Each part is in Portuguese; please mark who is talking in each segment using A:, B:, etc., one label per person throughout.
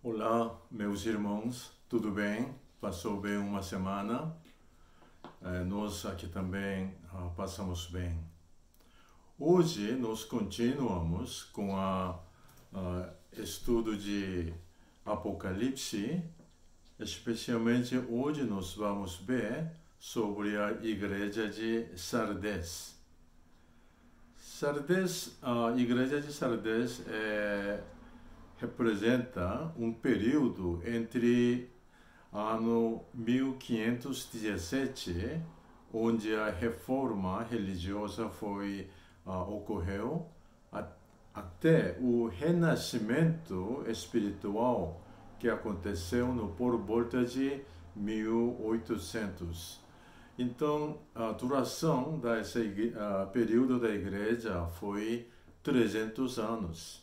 A: Olá, meus irmãos, tudo bem? Passou bem uma semana? Nós aqui também passamos bem. Hoje nós continuamos com o estudo de Apocalipse, especialmente hoje nós vamos ver sobre a igreja de Sardes. A igreja de Sardes representa um período entre ano 1517, onde a reforma religiosa ocorreu, até o renascimento espiritual que aconteceu por volta de 1800. Então, a duração desse período da igreja foi 300 anos.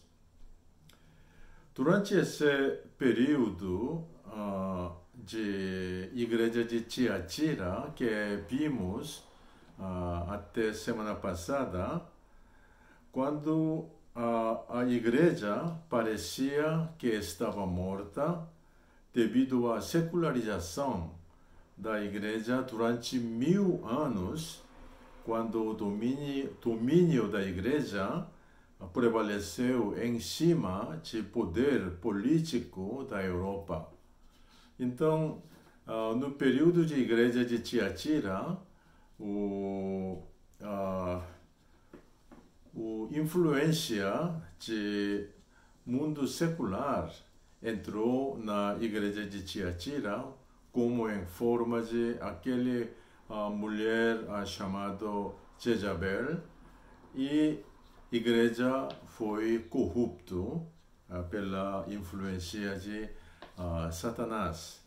A: Durante esse período de igreja de Tiatira, que vimos até semana passada, quando a igreja parecia que estava morta devido à secularização da igreja durante 1000 anos, quando o domínio da igreja prevaleceu em cima de poder político da Europa. Então, no período de igreja de Tiatira, a influência de mundo secular entrou na igreja de Tiatira como em forma de aquele mulher chamada Jezabel, e a igreja foi corrupta pela influência de Satanás.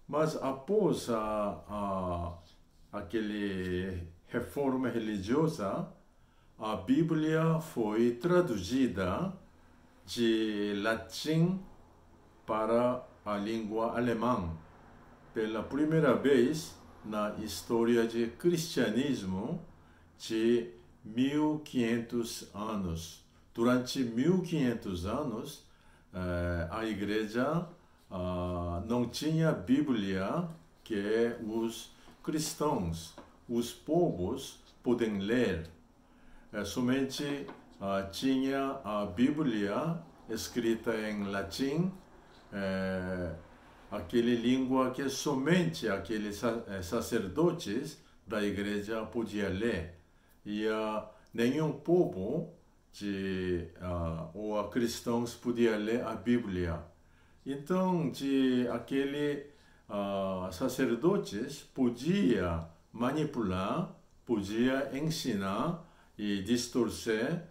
A: Mas após aquela reforma religiosa, a Bíblia foi traduzida de latim para a língua alemã pela primeira vez na história de cristianismo de 1500 anos. Durante 1500 anos, a igreja não tinha Bíblia que os cristãos, os povos, podem ler. Somente tinha a Bíblia escrita em latim, aquela língua que somente aqueles sacerdotes da igreja podiam ler. E nenhum povo ou cristãos podia ler a Bíblia. Então, aqueles sacerdotes podia manipular, podia ensinar e distorcer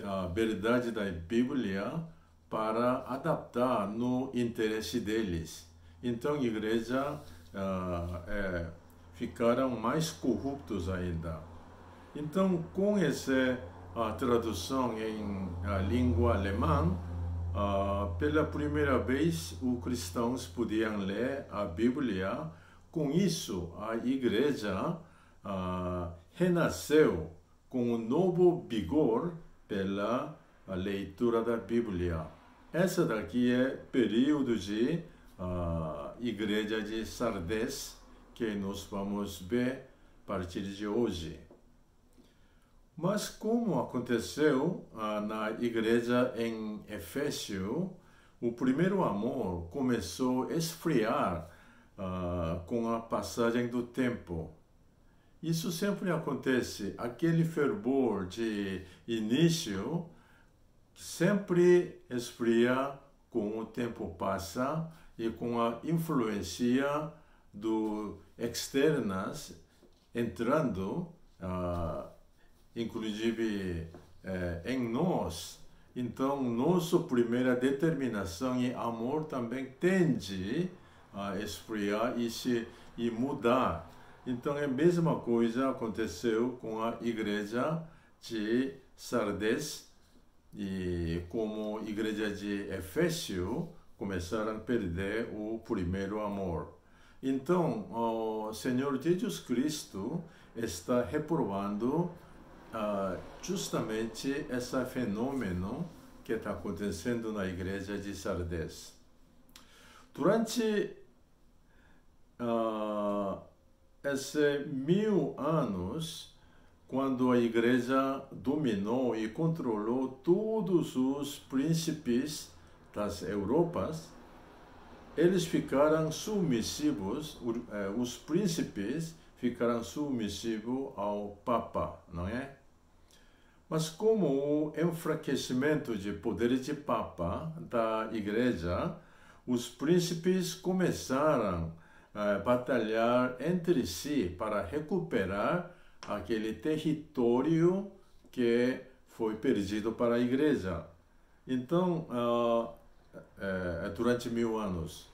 A: a verdade da Bíblia para adaptar no interesse deles. Então, a igreja ficaram mais corruptos ainda. Então, com essa tradução em língua alemã, pela primeira vez, os cristãos podiam ler a Bíblia. Com isso, a igreja renasceu com um novo vigor pela leitura da Bíblia. Essa daqui é o período de igreja de Sardes, que nós vamos ver a partir de hoje. Mas como aconteceu na igreja em Éfeso, o primeiro amor começou a esfriar com a passagem do tempo. Isso sempre acontece, aquele fervor de início sempre esfria com o tempo passa e com a influência externas entrando, inclusive em nós. Então, nossa primeira determinação e amor também tende a esfriar e mudar. Então, a mesma coisa aconteceu com a igreja de Sardes, e como a igreja de Éfeso começaram a perder o primeiro amor. Então, o Senhor Jesus Cristo está reprovando justamente esse fenômeno que está acontecendo na igreja de Sardes. Durante esses 1000 anos, quando a igreja dominou e controlou todos os príncipes das Europas, eles ficaram submissivos, os príncipes ficaram submissivos ao Papa, não é? Mas como o enfraquecimento de poder de Papa da igreja, os príncipes começaram a batalhar entre si para recuperar aquele território que foi perdido para a igreja. Então, durante 1000 anos.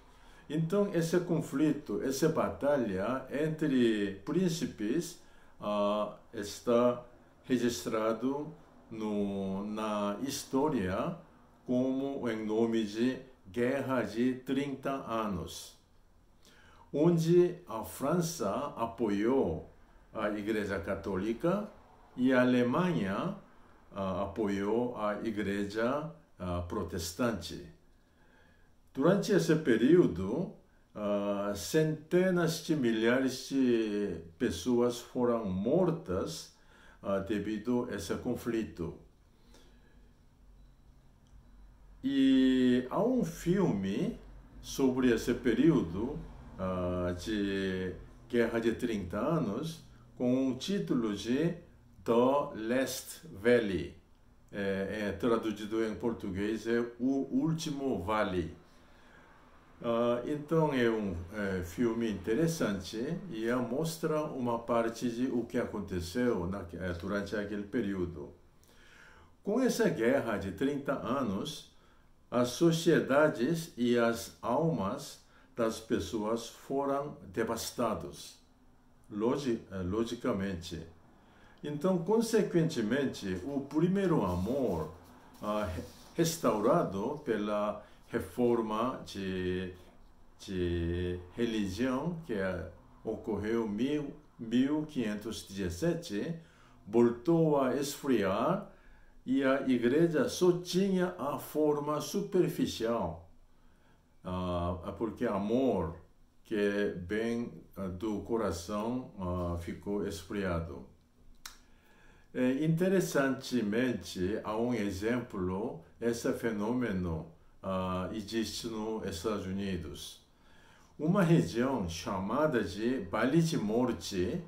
A: Então, esse conflito, essa batalha entre príncipes está registrado na história como em nome de Guerra de 30 anos, onde a França apoiou a Igreja Católica e a Alemanha apoiou a Igreja Protestante. Durante esse período, centenas de milhares de pessoas foram mortas devido a esse conflito. E há um filme sobre esse período de Guerra de 30 anos com o título de The Last Valley. Traduzido em português é O Último Vale. Então é um filme interessante e mostra uma parte de o que aconteceu durante aquele período. Com essa guerra de 30 anos, as sociedades e as almas das pessoas foram devastadas, logicamente. Então, consequentemente, o primeiro amor restaurado pela reforma de religião que ocorreu em 1517, voltou a esfriar e a igreja só tinha a forma superficial, porque amor que vem do coração ficou esfriado. Interessantemente, há um exemplo, esse fenômeno existe nos Estados Unidos. Uma região chamada de Vale de Morte,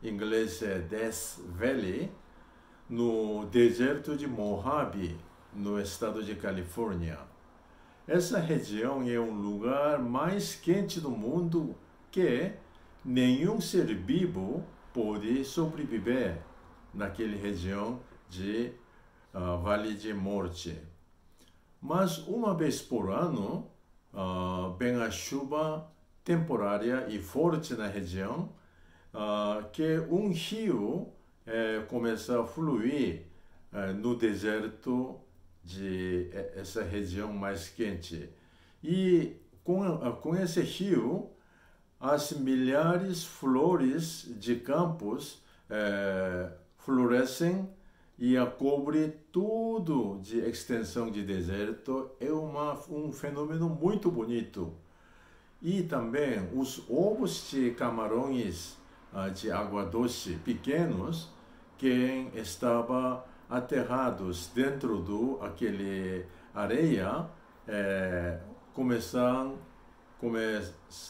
A: em inglês é Death Valley, no deserto de Mojave, no estado de Califórnia. Essa região é o lugar mais quente do mundo que nenhum ser vivo pode sobreviver naquela região de Vale de Morte. Mas uma vez por ano, vem a chuva temporária e forte na região, que um rio começa a fluir no deserto de essa região mais quente. E com esse rio, as milhares de flores de campos florescem e cobre tudo de extensão de deserto. É um fenômeno muito bonito. E também os ovos de camarões de água doce pequenos que estavam aterrados dentro aquele areia começam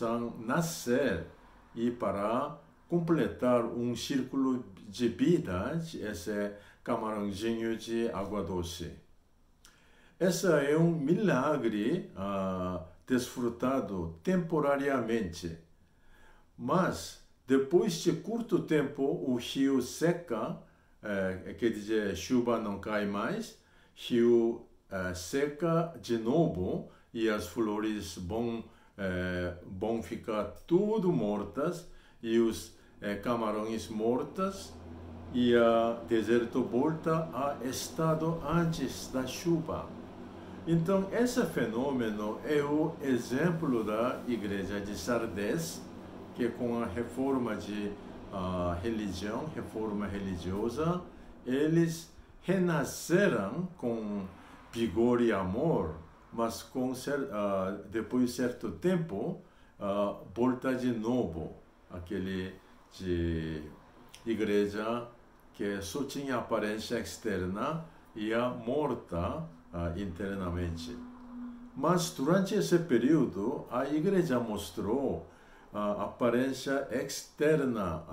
A: a nascer e para completar um círculo de vida esse camarãozinho de água doce. Esse é um milagre desfrutado temporariamente, mas depois de curto tempo o rio seca, quer dizer, chuva não cai mais, rio seca de novo e as flores vão ficar tudo mortas e os camarões mortos e o deserto volta a estado antes da chuva. Então, esse fenômeno é o exemplo da igreja de Sardes, que com a reforma de religião, reforma religiosa, eles renasceram com vigor e amor, mas depois de certo tempo, volta de novo aquele de igreja que só tinha aparência externa e ia morta internamente. Mas durante esse período, a igreja mostrou a aparência externa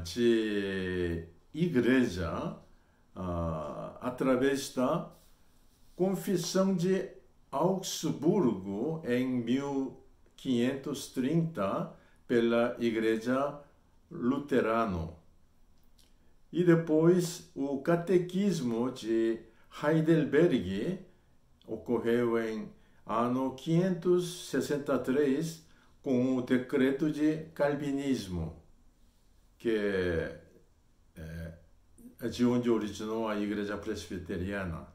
A: de igreja através da Confissão de Augsburgo em 1530 pela Igreja Luterana. E depois o Catequismo de Heidelberg ocorreu em ano 563 com o decreto de Calvinismo, que é de onde originou a Igreja Presbiteriana.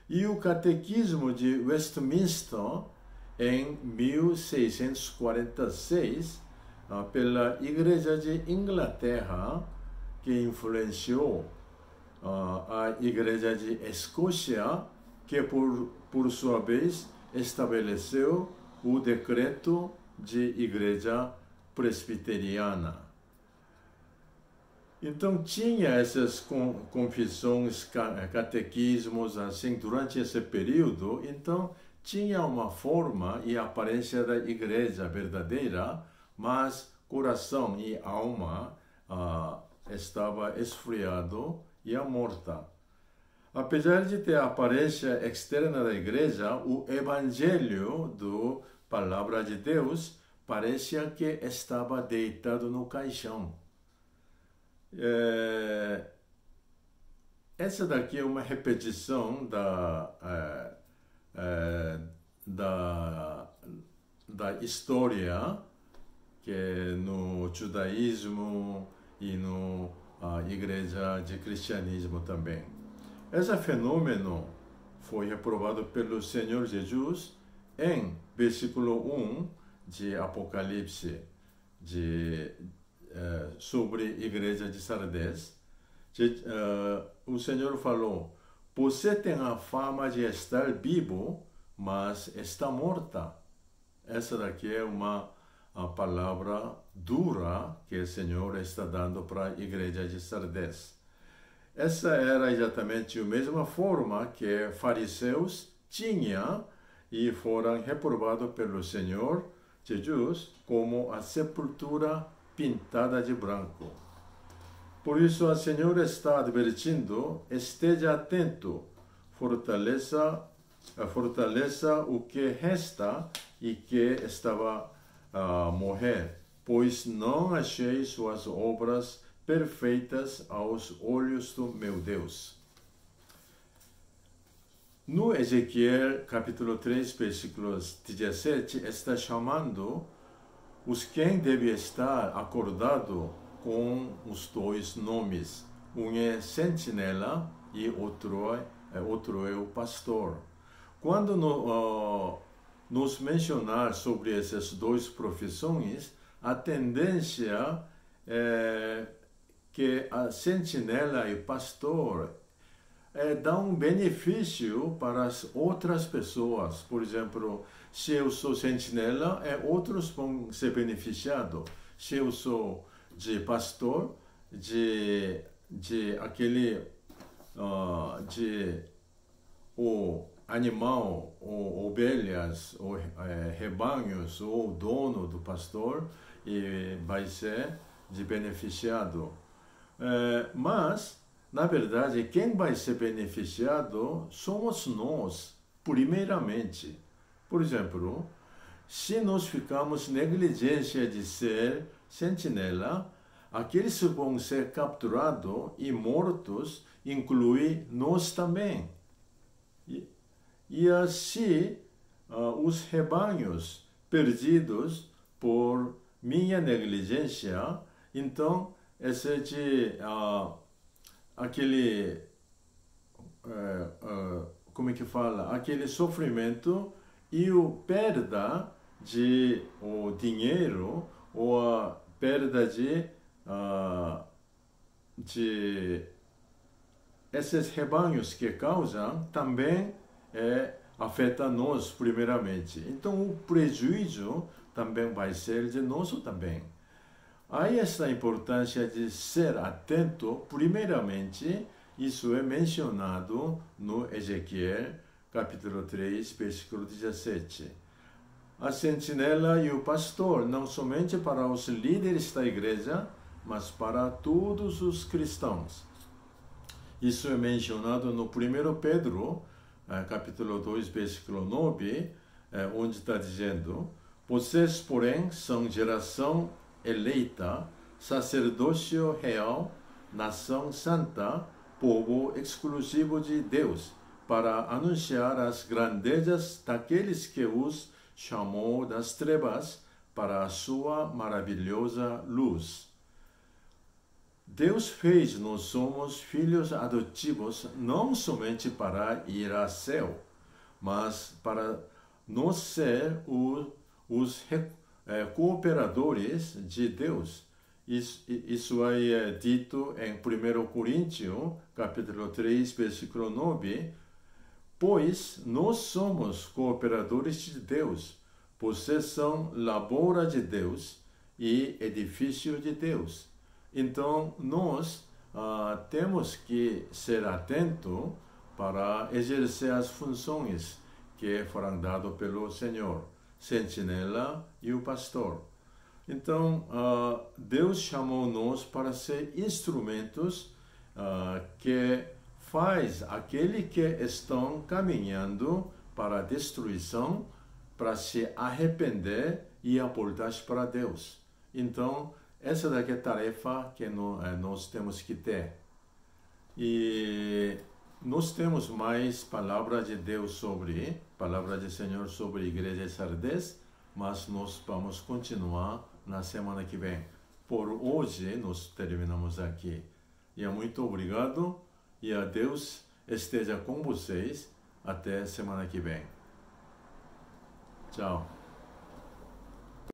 A: E o Catequismo de Westminster em 1646 pela Igreja de Inglaterra, que influenciou a Igreja de Escócia, que por sua vez estabeleceu o decreto de Igreja Presbiteriana. Então tinha essas confissões, catequismos assim durante esse período. Então tinha uma forma e aparência da igreja verdadeira, mas coração e alma estava esfriado e morta. Apesar de ter a aparência externa da igreja, o evangelho da palavra de Deus parecia que estava deitado no caixão. Essa daqui é uma repetição da história que no judaísmo e no igreja de cristianismo também. Esse fenômeno foi reprovado pelo Senhor Jesus em versículo 1 de Apocalipse sobre a igreja de Sardes. O Senhor falou: você tem a fama de estar vivo, mas está morta. Essa daqui é uma palavra dura que o Senhor está dando para a igreja de Sardes. Essa era exatamente a mesma forma que fariseus tinham e foram reprovados pelo Senhor Jesus como a sepultura pintada de branco. Por isso, o Senhor está advertindo: esteja atento, fortaleça o que resta e que estava a morrer, pois não achei suas obras perfeitas aos olhos do meu Deus. No Ezequiel capítulo 3, versículos 17, está chamando os quem deve estar acordado com os dois nomes. Um é sentinela e outro é o pastor. Quando nos mencionar sobre essas duas profissões, a tendência é que a sentinela e pastor dão benefício para as outras pessoas. Por exemplo, se eu sou sentinela, outros vão ser beneficiados. Se eu sou de pastor, de o animal, ou ovelhas, ou rebanhos, ou dono do pastor, e vai ser de beneficiado. Mas, na verdade, quem vai ser beneficiado somos nós, primeiramente. Por exemplo, se nós ficamos negligência de ser sentinela, aqueles que vão ser capturados e mortos inclui nós também. E assim, os rebanhos perdidos por minha negligência, então, esse de aquele como é que fala? Aquele sofrimento e a perda de o dinheiro ou a perda de esses rebanhos que causam também afeta nós primeiramente. Então o prejuízo também vai ser de nós também. Há essa importância de ser atento, primeiramente, isso é mencionado no Ezequiel, capítulo 3, versículo 17. A sentinela e o pastor, não somente para os líderes da igreja, mas para todos os cristãos. Isso é mencionado no 1 Pedro, capítulo 2, versículo 9, onde está dizendo: vocês, porém, são geração eleita, sacerdócio real, nação santa, povo exclusivo de Deus, para anunciar as grandezas daqueles que os chamou das trevas para a sua maravilhosa luz. Deus fez nós somos filhos adotivos não somente para ir ao céu, mas para nós ser os cooperadores de Deus. Isso é dito em 1 Coríntios, capítulo 3, versículo 9. Pois nós somos cooperadores de Deus, vocês são lavoura de Deus e edifício de Deus. Então, nós temos que ser atentos para exercer as funções que foram dadas pelo Senhor, sentinela e o pastor. Então, Deus chamou nós para ser instrumentos que faz aquele que estão caminhando para a destruição, para se arrepender e voltar para Deus. Então, essa daqui é a tarefa que nós temos que ter. E nós temos mais palavras de Deus palavra do Senhor sobre a igreja de Sardes, mas nós vamos continuar na semana que vem. Por hoje, nós terminamos aqui. E muito obrigado e a Deus esteja com vocês até semana que vem. Tchau.